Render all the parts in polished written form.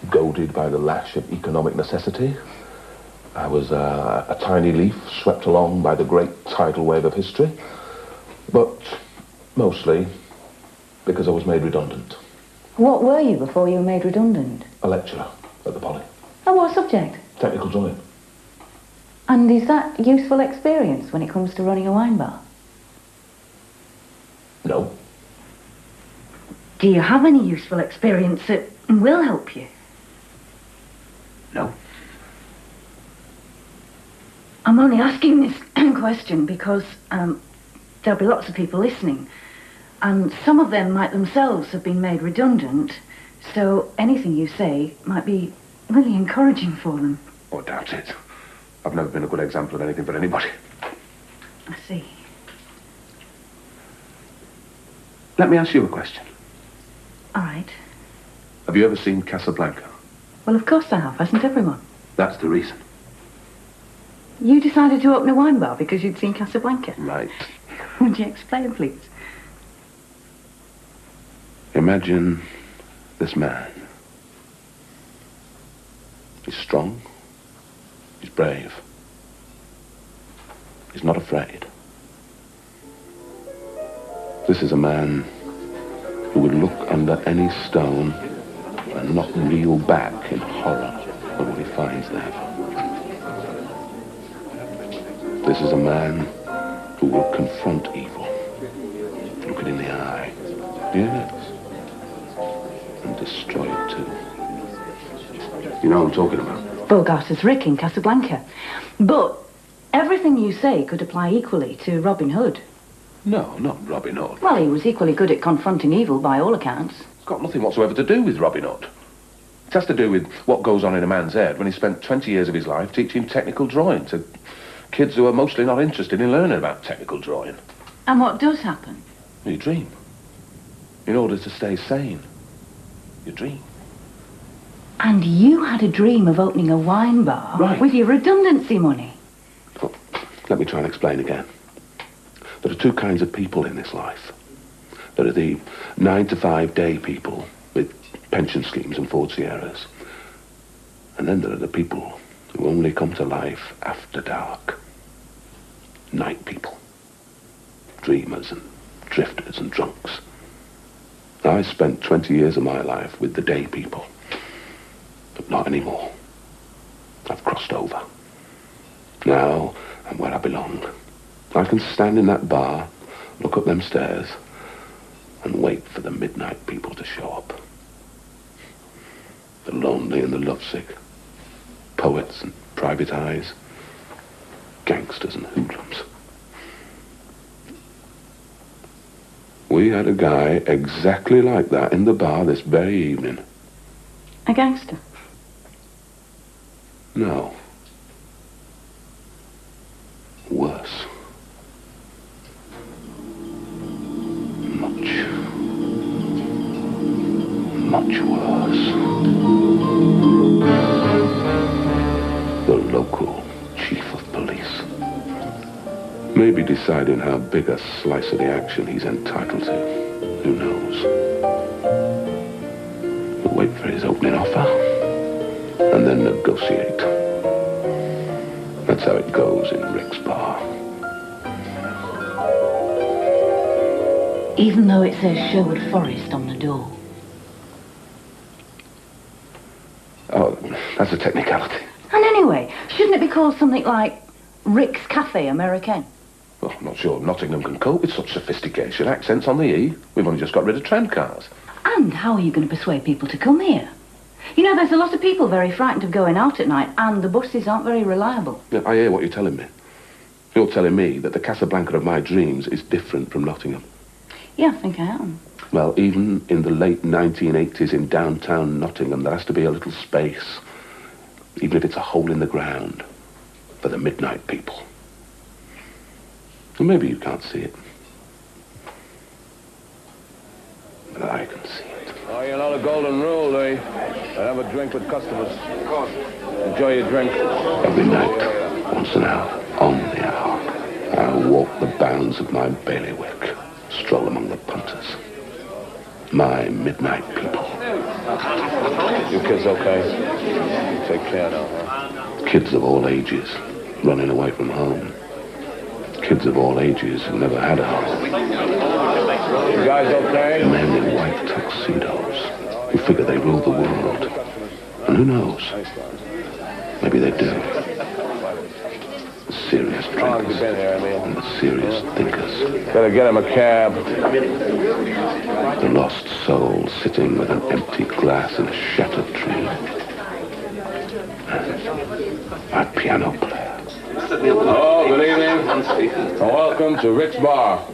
goaded by the lash of economic necessity. I was a tiny leaf swept along by the great tidal wave of history. But mostly because I was made redundant. What were you before you were made redundant? A lecturer at the Poly. And what subject? Technical drawing. And is that useful experience when it comes to running a wine bar? No. Do you have any useful experience that will help you? No. I'm only asking this question because there'll be lots of people listening, and some of them might themselves have been made redundant, so anything you say might be really encouraging for them. Oh, I doubt it. I've never been a good example of anything for anybody. I see. Let me ask you a question. All right. Have you ever seen Casablanca? Well, of course I have. Hasn't everyone? That's the reason. You decided to open a wine bar because you'd seen Casablanca? Right. Would you explain, please? Imagine this man. He's strong. He's brave. He's not afraid. This is a man who would look under any stone and not reel back in horror at what he finds there. This is a man who will confront evil, look it in the eye, yes, and destroy it too. You know what I'm talking about? Bogart's Rick in Casablanca. But everything you say could apply equally to Robin Hood. No, not Robin Hood. Well, he was equally good at confronting evil by all accounts. It's got nothing whatsoever to do with Robin Hood. It has to do with what goes on in a man's head when he spent 20 years of his life teaching technical drawing to kids who are mostly not interested in learning about technical drawing. And what does happen? You dream. In order to stay sane, you dream. And you had a dream of opening a wine bar Right. with your redundancy money. Oh, let me try and explain again. There are two kinds of people in this life. There are the 9-to-5 day people with pension schemes and Ford Sierras. And then there are the people who only come to life after dark. Night people. Dreamers and drifters and drunks. I spent 20 years of my life with the day people. But not anymore. I've crossed over. Now I'm where I belong. I can stand in that bar, look up them stairs, and wait for the midnight people to show up. The lonely and the lovesick. Poets and private eyes. Gangsters and hoodlums. We had a guy exactly like that in the bar this very evening. A gangster? No. Worse. Much. Much worse. The local chief of police. Maybe deciding how big a slice of the action he's entitled to. Who knows? We'll wait for his opening offer. And then negotiate. That's how it goes in Rick's bar. Even though it says Sherwood Forest on the door. Oh, that's a technicality. And anyway, shouldn't it be called something like Rick's Cafe Americaine? Well, I'm not sure Nottingham can cope with such sophistication. Accents on the E. We've only just got rid of tram cars. And how are you going to persuade people to come here? You know, there's a lot of people very frightened of going out at night, and the buses aren't very reliable. Yeah, I hear what you're telling me. You're telling me that the Casablanca of my dreams is different from Nottingham. Yeah, I think I am. Well, even in the late 1980s in downtown Nottingham, there has to be a little space, even if it's a hole in the ground, for the midnight people. Well, maybe you can't see it. But I can see it. Oh, you know the golden rule, eh? I have a drink with customers. Of course. Enjoy your drink. Every night, once an hour, on the hour, I walk the bounds of my bailiwick, stroll among the punters. My midnight people. You kids okay? Take care now, huh? Kids of all ages running away from home. Kids of all ages who never had a home. You guys okay? Men in white tuxedos who figure they rule the world. And who knows? Maybe they do. The serious drinkers and the serious thinkers. Better get him a cab. The lost soul sitting with an empty glass in a shattered tree. And my piano player. Oh, good evening. And welcome to Rick's Bar.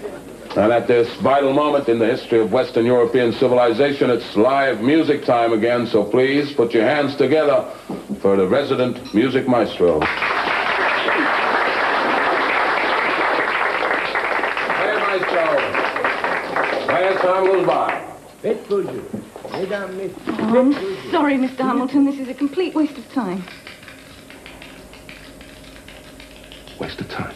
And at this vital moment in the history of Western European civilization, it's live music time again, so please put your hands together for the resident music maestro. Hey, maestro. As time goes by. Oh, I'm sorry, Mr. Hamilton. This is a complete waste of time. Waste of time.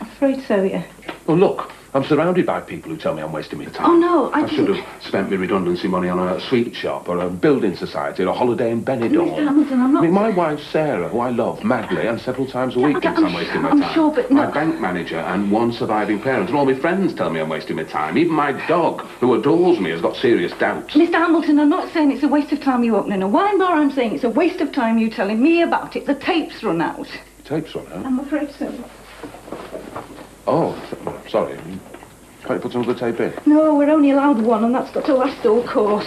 I'm afraid so, yeah. Oh, look, I'm surrounded by people who tell me I'm wasting my time. Oh, no, I should have spent my redundancy money on a sweet shop or a building society or a holiday in Benidorm. Mr. Hamilton, I'm not... I mean, my wife, Sarah, who I love madly, and several times a week thinks I'm wasting my time. I'm sure, but no... My bank manager and one surviving parent, and all my friends tell me I'm wasting my time. Even my dog, who adores me, has got serious doubts. Mr. Hamilton, I'm not saying it's a waste of time you opening a wine bar. I'm saying it's a waste of time you telling me about it. The tape's run out. Tape's run out? I'm afraid so. Oh, sorry. Can't you put some of the tape in? No, we're only allowed one, and that's got to last all course.